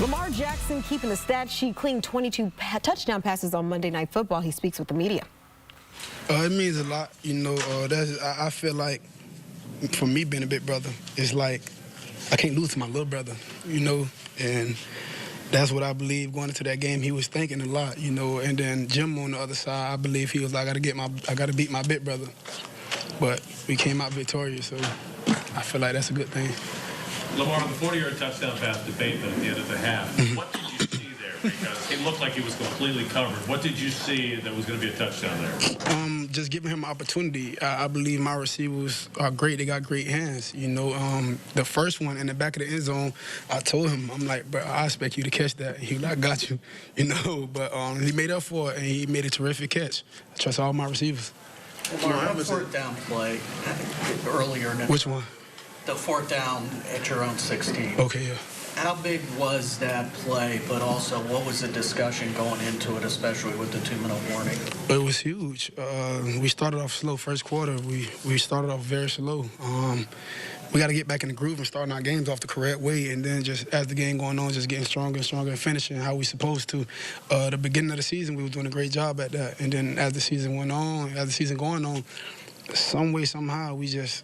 Lamar Jackson keeping the stat sheet clean, 22 touchdown passes on Monday Night Football. He speaks with the media. It means a lot, I feel like, for me being a big brother, it's like I can't lose to my little brother, and that's what I believe going into that game. He was thinking a lot, and then Jim on the other side, I believe he was like, I got to beat my big brother, but we came out victorious, so I feel like that's a good thing. Lamar, the 40-yard touchdown pass to Bateman at the end of the half, what did you see there? Because it looked like he was completely covered. What did you see that was going to be a touchdown there? Just giving him an opportunity. I believe my receivers are great. They got great hands. The first one in the back of the end zone, I told him, I'm like, bro, I expect you to catch that. He was like, I got you, But he made up for it, and he made a terrific catch. I trust all my receivers. Lamar, that fourth down play earlier. Which one? The fourth down at your own 16. Okay, yeah. How big was that play, but also what was the discussion going into it, especially with the 2-minute warning? It was huge. We started off slow first quarter. We started off very slow. We got to get back in the groove and starting our games off the correct way, and then just as the game going on, just getting stronger and stronger and finishing how we supposed to. The beginning of the season, we were doing a great job at that, and then as the season went on, going on, some way, somehow, we just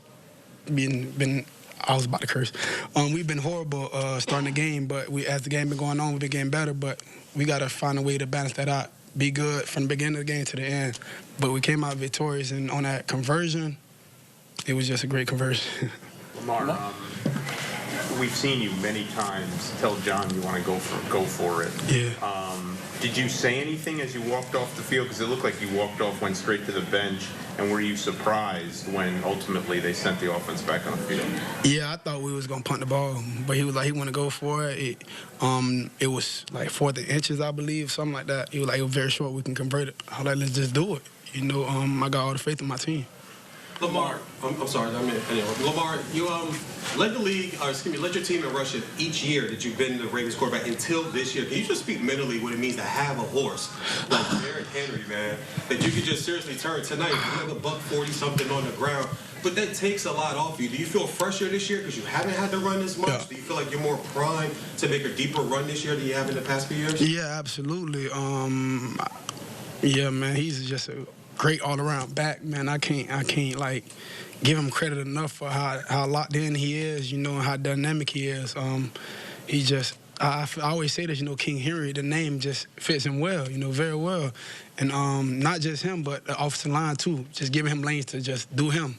I was about to curse. We've been horrible starting the game, but as the game been going on, we've been getting better, but we got to find a way to balance that out. Be good from the beginning of the game to the end. But we came out victorious, and on that conversion, it was just a great conversion. Lamar, we've seen you many times tell John you want to go for it. Yeah. Did you say anything as you walked off the field? Because it looked like you walked off, went straight to the bench, and were you surprised when ultimately they sent the offense back on the field? Yeah, I thought we was gonna punt the ball, but he was like he want to go for it. It was like 40 inches, I believe, something like that. It was like it was very short. We can convert it. I was like, let's just do it. I got all the faith in my team. Lamar, I'm sorry, Lamar, you led the league, led your team in rushing each year that you've been the Ravens quarterback until this year. Can you just speak mentally what it means to have a horse like Derrick Henry, man, that you could just seriously turn tonight? You have a $140-something on the ground, but that takes a lot off you. Do you feel fresher this year because you haven't had to run as much? Yeah. Do you feel like you're more primed to make a deeper run this year than you have in the past few years? Yeah, absolutely. Yeah, man, he's just a great all-around back, man. I can't like give him credit enough for how locked in he is, and how dynamic he is. He just, I always say this, King Henry, the name just fits him well, very well. And not just him, but the offensive line too, just giving him lanes to just do him,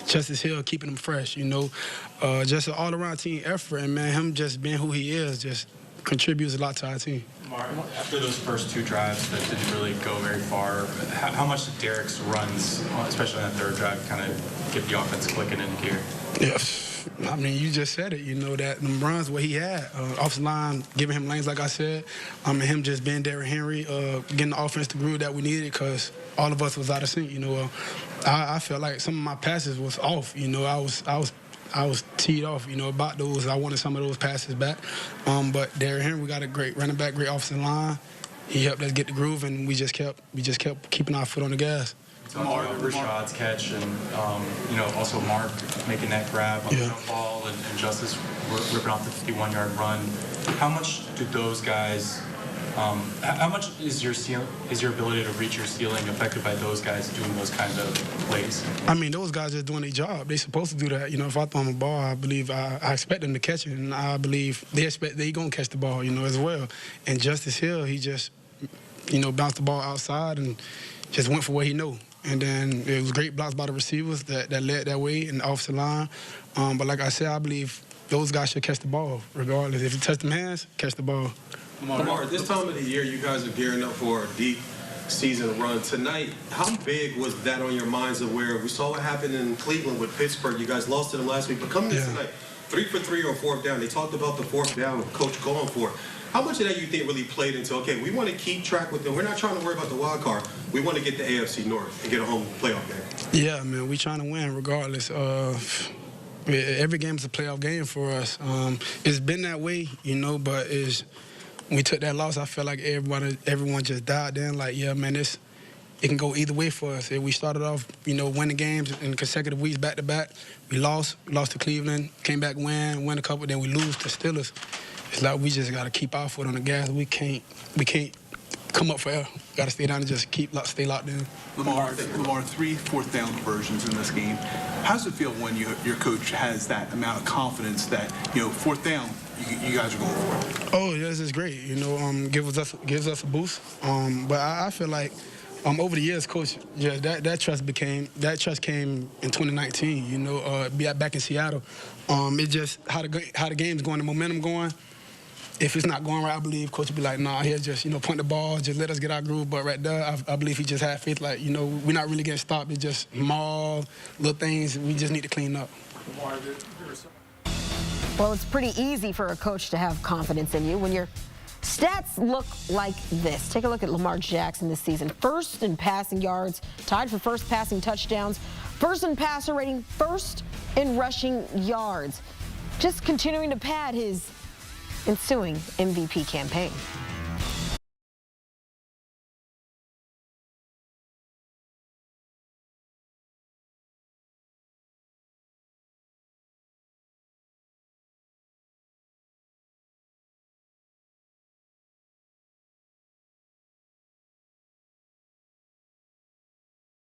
Justice Hill keeping him fresh, just an all-around team effort. And, man, him just being who he is just contributes a lot to our team. Mark, after those first two drives that didn't really go very far, how much did Derrick's runs, especially on that third drive, kind of get the offense clicking into gear? Yes. I mean, you just said it, that them runs what he had. Offensive line giving him lanes, like I said, and him just being Derrick Henry, getting the offense to groove that we needed because all of us was out of sync, I felt like some of my passes was off, I was teed off, about those. I wanted some of those passes back. But Derrick Henry, we got a great running back, great offensive line. He helped us get the groove, and we just kept keeping our foot on the gas. Mark, Rashad's catch, and also Mark making that grab on the jump ball, and Justice ripping off the 51-yard run. How much do those guys? How much is your ability to reach your ceiling affected by those guys doing those kinds of plays? I mean, those guys are doing their job. They're supposed to do that. If I throw them a ball, I believe I expect them to catch it, and I believe they expect they're going to catch the ball, as well. And Justice Hill, he just, bounced the ball outside and just went for what he knew. And then it was great blocks by the receivers that led that way in the offensive line. But like I said, I believe those guys should catch the ball regardless. If you touch them hands, catch the ball. Lamar, at this time of the year, you guys are gearing up for a deep season run. Tonight, how big was that on your minds of where we saw what happened in Cleveland with Pittsburgh? You guys lost to them last week, but coming in tonight, 3 for 3 on fourth down. They talked about the fourth down, coach going for it. How much of that you think really played into, okay, we want to keep track with them. We're not trying to worry about the wild card. We want to get the AFC North and get a home playoff game. Yeah, man, we're trying to win regardless. Every game is a playoff game for us. It's been that way, but when we took that loss, I felt like everyone just died then. Like, yeah, man, it can go either way for us. If we started off, winning games in consecutive weeks back to back, we lost to Cleveland, came back win a couple, then we lose to Steelers. it's like we just got to keep our foot on the gas. We can't come up for air. Got to stay down and just stay locked in. Lamar, 3 fourth-down conversions in this game. How does it feel when your coach has that amount of confidence that, fourth down, you guys are going for it? Oh, yes, it's great. Gives us a boost. But I feel like over the years, Coach, that trust came in 2019. Back in Seattle. It just how the game's going, the momentum going. If it's not going right, I believe Coach would be like, nah, he'll just, punt the ball, just let us get our groove. But right there, I believe he just had faith, like, we're not really getting stopped. It's just small little things we just need to clean up. Well, it's pretty easy for a coach to have confidence in you when your stats look like this. Take a look at Lamar Jackson this season. First in passing yards, tied for first passing touchdowns, first in passer rating, first in rushing yards. Just continuing to pad his ensuing MVP campaign.